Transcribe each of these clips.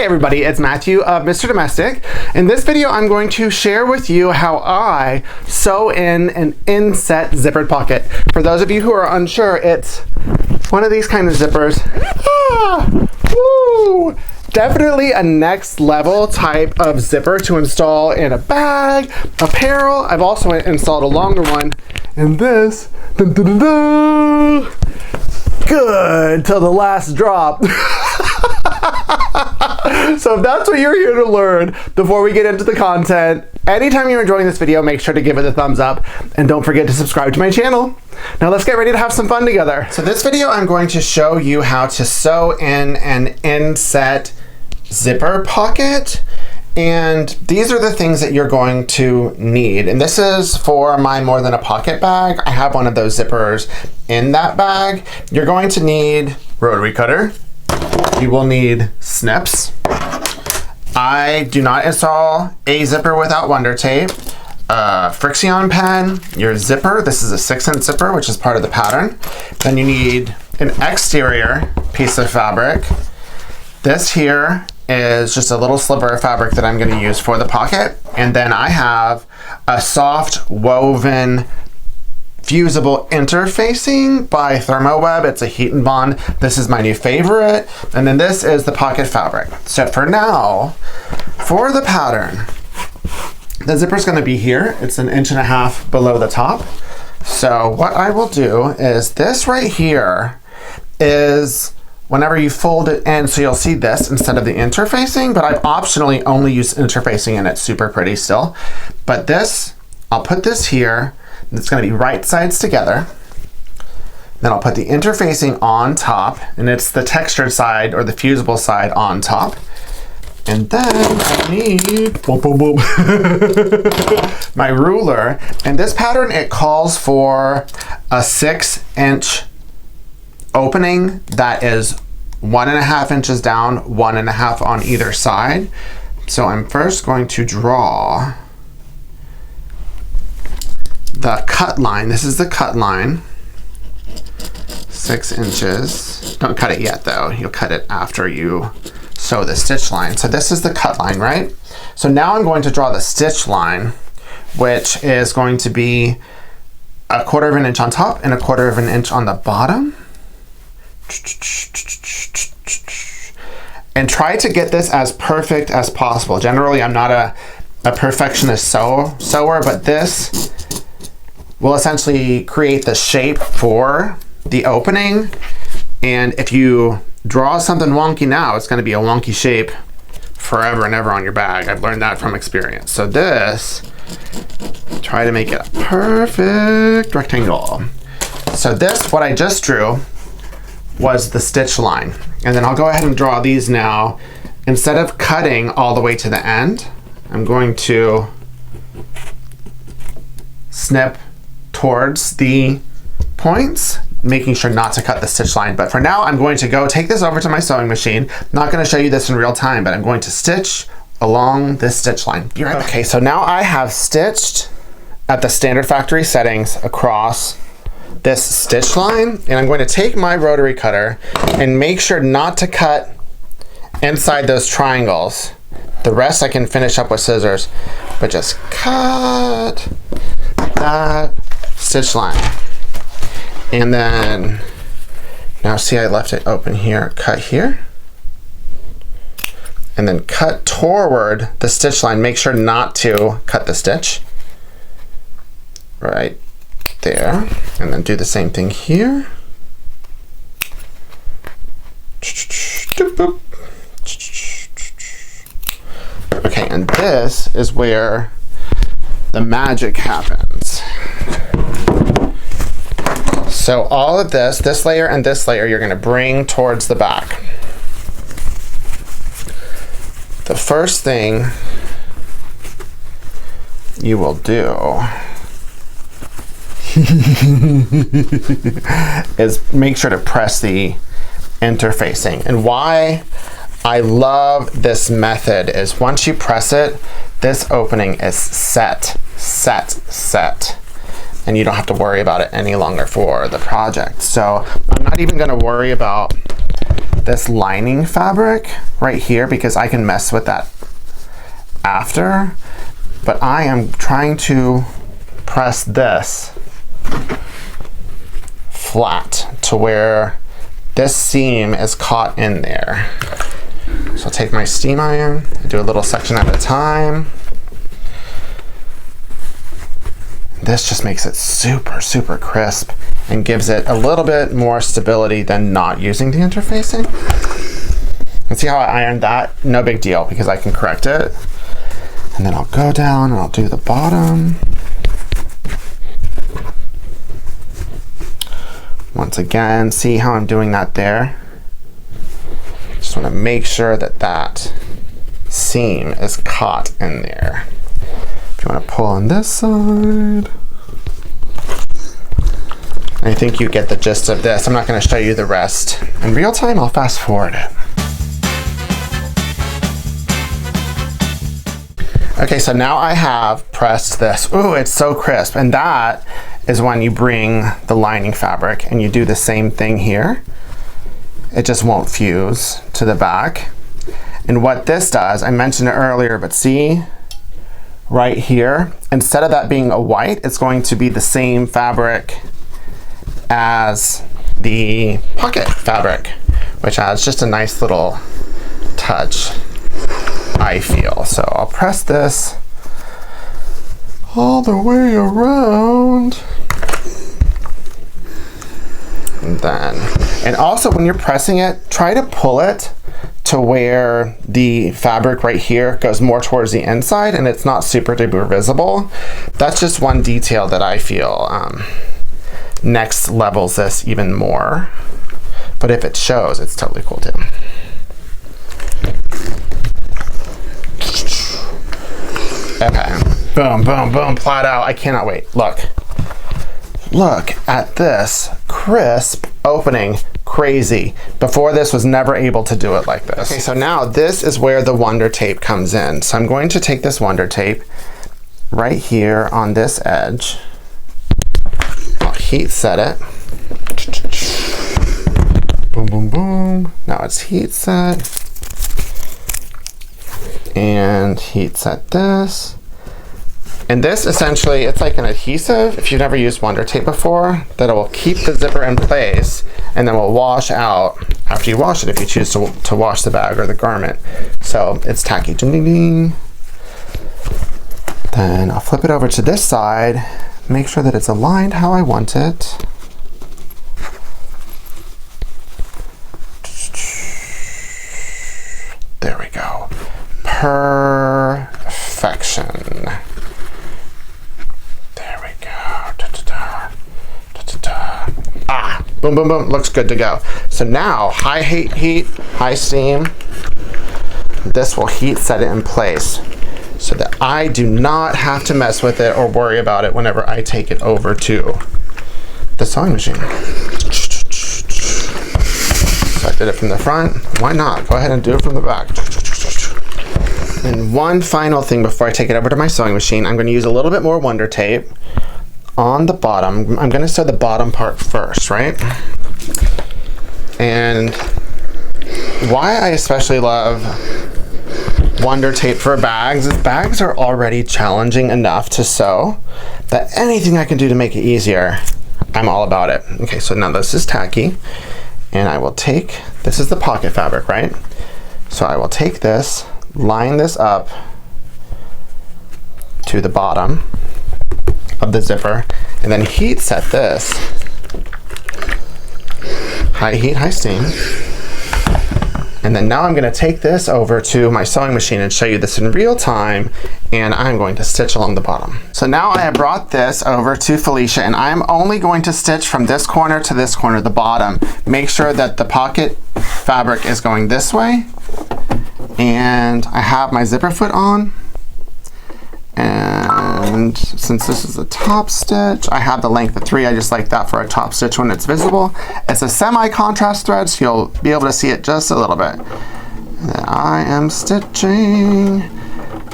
Hey everybody, it's Matthew of Mr. Domestic. In this video, I'm going to share with you how I sew in an inset zippered pocket. For those of you who are unsure, it's one of these kind of zippers. Woo! Definitely a next level type of zipper to install in a bag, apparel. I've also installed a longer one in this. Dun, dun, dun, dun. Good till the last drop. So if that's what you're here to learn before we get into the content, anytime you're enjoying this video, make sure to give it a thumbs up and don't forget to subscribe to my channel. Now let's get ready to have some fun together. So this video, I'm going to show you how to sew in an inset zipper pocket. And these are the things that you're going to need. And this is for my more than a pocket bag. I have one of those zippers in that bag. You're going to need rotary cutter. You will need snips. I do not install a zipper without Wonder Tape. Friction pen, your zipper. This is a 6-inch zipper, which is part of the pattern. Then you need an exterior piece of fabric. This here is just a little sliver of fabric that I'm going to use for the pocket. And then I have a soft woven fusible interfacing by ThermoWeb. It's a heat and bond. This is my new favorite. And then this is the pocket fabric. So for now, for the pattern, the zipper is going to be here. It's 1.5 inches below the top. So what I will do is this right here is whenever you fold it in, so you'll see this instead of the interfacing, but I've optionally only used interfacing and it's super pretty still. But this, I'll put this here. It's going to be right sides together. Then I'll put the interfacing on top, and it's the textured side or the fusible side on top. And then I need boom, boom, boom. My ruler. And this pattern, it calls for a 6-inch opening that is 1.5 inches down, 1.5 on either side. So I'm first going to draw the cut line. This is the cut line, 6 inches. Don't cut it yet though. You'll cut it after you sew the stitch line. So this is the cut line, right? So now I'm going to draw the stitch line, which is going to be 1/4 inch on top and 1/4 inch on the bottom. And try to get this as perfect as possible. Generally, I'm not a perfectionist sewer, but this will essentially create the shape for the opening. And if you draw something wonky now, it's going to be a wonky shape forever and ever on your bag. I've learned that from experience. So this, try to make it a perfect rectangle. So this, what I just drew, was the stitch line. And then I'll go ahead and draw these now. Instead of cutting all the way to the end, I'm going to snip towards the points, making sure not to cut the stitch line. But for now, I'm going to go take this over to my sewing machine. I'm not going to show you this in real time, but I'm going to stitch along this stitch line. Be right back. Okay, so now I have stitched at the standard factory settings across this stitch line, and I'm going to take my rotary cutter and make sure not to cut inside those triangles. The rest I can finish up with scissors, but just cut that stitch line. And then, now see I left it open here, cut here. And then cut toward the stitch line. Make sure not to cut the stitch. Right there. And then do the same thing here. Okay, and this is where the magic happens. So all of this layer and this layer, you're going to bring towards the back. The first thing you will do is make sure to press the interfacing. And why I love this method is once you press it, this opening is set. And you don't have to worry about it any longer for the project. So I'm not even going to worry about this lining fabric right here because I can mess with that after, but I am trying to press this flat to where this seam is caught in there. So I'll take my steam iron, do a little section at a time. This just makes it super, super crisp and gives it a little bit more stability than not using the interfacing. And see how I ironed that? No big deal because I can correct it. And then I'll go down and I'll do the bottom. Once again, see how I'm doing that there? Just want to make sure that that seam is caught in there. If you want to pull on this side. I think you get the gist of this. I'm not going to show you the rest in real time. I'll fast forward it. Okay, so now I have pressed this. Ooh, it's so crisp. And that is when you bring the lining fabric and you do the same thing here. It just won't fuse to the back. And what this does, I mentioned it earlier, but see right here, instead of that being a white, it's going to be the same fabric as the pocket fabric, which adds just a nice little touch, I feel. So I'll press this all the way around. And also when you're pressing it, try to pull it to where the fabric right here goes more towards the inside and it's not super duper visible. That's just one detail that I feel next levels this even more. But if it shows, it's totally cool too. Okay, boom, boom, boom, plot out. I cannot wait. Look at this crisp opening. Crazy. Before this was never able to do it like this. Okay, so now this is where the Wonder Tape comes in. So I'm going to take this Wonder Tape right here on this edge. I'll heat set it. Boom, boom, boom. Now it's heat set. And heat set this. And this essentially, it's like an adhesive, if you've never used Wonder Tape before, that it will keep the zipper in place and then will wash out after you wash it if you choose to wash the bag or the garment. So it's tacky. Ding, ding, ding. Then I'll flip it over to this side, make sure that it's aligned how I want it. There we go. Perfection. Boom, boom, boom, looks good to go. So now, high heat, high steam. This will heat set it in place so that I do not have to mess with it or worry about it whenever I take it over to the sewing machine. So I did it from the front, why not? Go ahead and do it from the back. And one final thing before I take it over to my sewing machine, I'm gonna use a little bit more Wonder Tape on the bottom. I'm going to sew the bottom part first, right? And why I especially love Wonder Tape for bags is bags are already challenging enough to sew that anything I can do to make it easier, I'm all about it. Okay, so now this is tacky, and I will take, this is the pocket fabric, right? So I will take this, line this up to the bottom of the zipper, and then heat set this. High heat, high steam. And then now I'm going to take this over to my sewing machine and show you this in real time, and I'm going to stitch along the bottom. So now I have brought this over to Felicia, and I'm only going to stitch from this corner to this corner, the bottom. Make sure that the pocket fabric is going this way, and I have my zipper foot on. And since this is a top stitch, I have the length of 3. I just like that for a top stitch when it's visible. It's a semi-contrast thread, so you'll be able to see it just a little bit. And then I am stitching.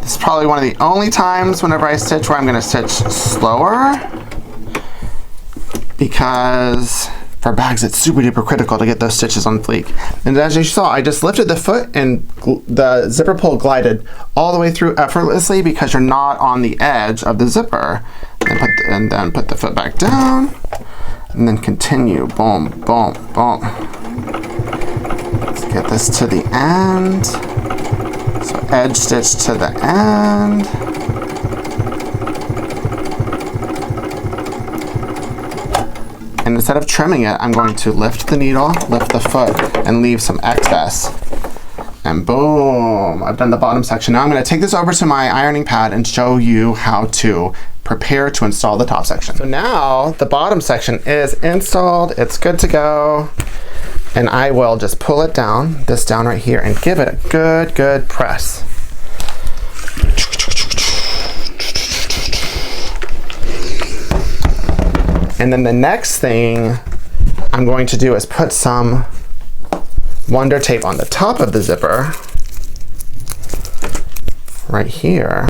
This is probably one of the only times whenever I stitch where I'm going to stitch slower, because for bags, it's super duper critical to get those stitches on fleek. And as you saw, I just lifted the foot and the zipper pull glided all the way through effortlessly because you're not on the edge of the zipper. And then put the foot back down and then continue. Boom, boom, boom. Let's get this to the end. So edge stitch to the end. And instead of trimming it, I'm going to lift the needle, lift the foot, and leave some excess. And boom, I've done the bottom section. Now I'm going to take this over to my ironing pad and show you how to prepare to install the top section. So now the bottom section is installed. It's good to go. And I will just pull it down, this down right here, and give it a good press. And then the next thing I'm going to do is put some Wonder Tape on the top of the zipper, right here.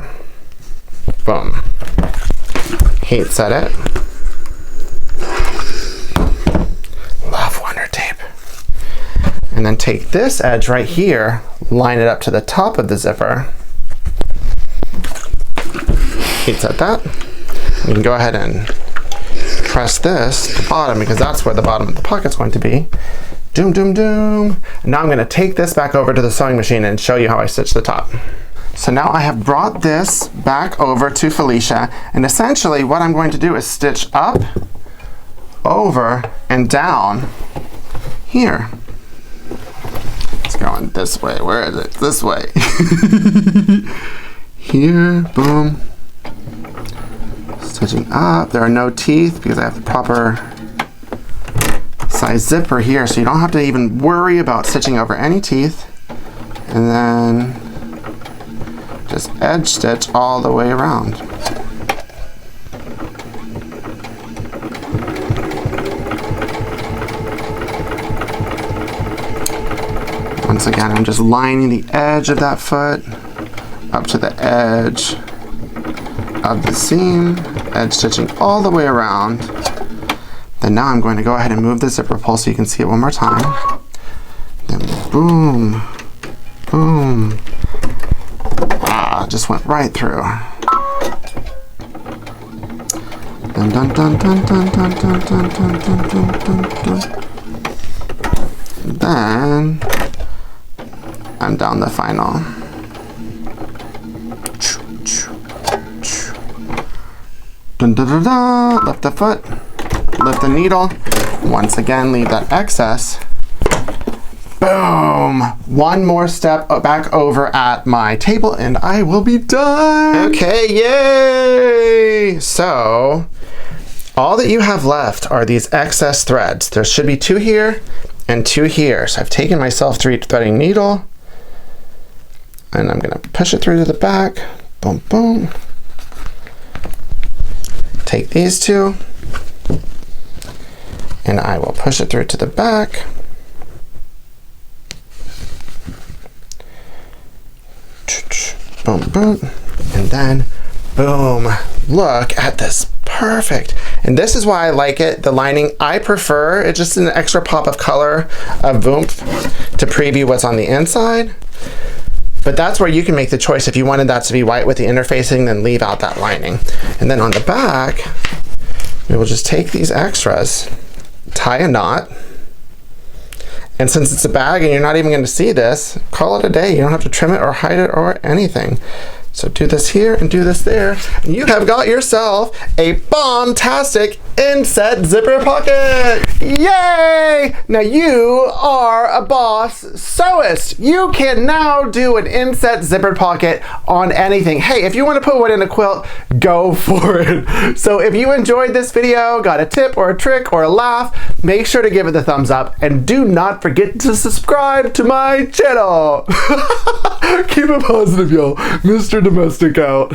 Boom. Heat set it. Love Wonder Tape. And then take this edge right here, line it up to the top of the zipper. Heat set that. You can go ahead and press this to the bottom because that's where the bottom of the pocket's going to be. Doom, doom, doom. And now I'm going to take this back over to the sewing machine and show you how I stitch the top. So now I have brought this back over to Felicia, and essentially what I'm going to do is stitch up, over, and down here. It's going this way. Where is it? This way. Here, boom. Stitching up. There are no teeth because I have the proper size zipper here, so you don't have to even worry about stitching over any teeth. And then just edge stitch all the way around. Once again, I'm just lining the edge of that foot up to the edge of the seam, edge stitching all the way around. Then now I'm going to go ahead and move the zipper pull so you can see it one more time. Then boom, boom. Ah, just went right through. Dun dun dun dun dun dun dun dun dun dun dun dun. Then I'm down the final. Dun, dun, dun, dun. Lift the foot, lift the needle. Once again, leave that excess. Boom! One more step back over at my table and I will be done. Okay, yay! So, all that you have left are these excess threads. There should be 2 here and 2 here. So I've taken my self-threading needle and I'm gonna push it through to the back. Boom, boom. Take these 2 and I will push it through to the back. Boom, boom, and then boom. Look at this, perfect. And this is why I like it, the lining. I prefer, it's just an extra pop of color of oomph to preview what's on the inside. But that's where you can make the choice. If you wanted that to be white with the interfacing, then leave out that lining. And then on the back, we will just take these extras, tie a knot, and since it's a bag and you're not even going to see this, call it a day. You don't have to trim it or hide it or anything. So do this here and do this there, and you have got yourself a bomb-tastic Inset zipper pocket! Yay! Now you are a boss sewist. You can now do an Inset zipper pocket on anything. Hey, if you want to put one in a quilt, go for it. So if you enjoyed this video, got a tip or a trick or a laugh, make sure to give it the thumbs up and do not forget to subscribe to my channel. Keep it positive, y'all. Mr. Domestic out.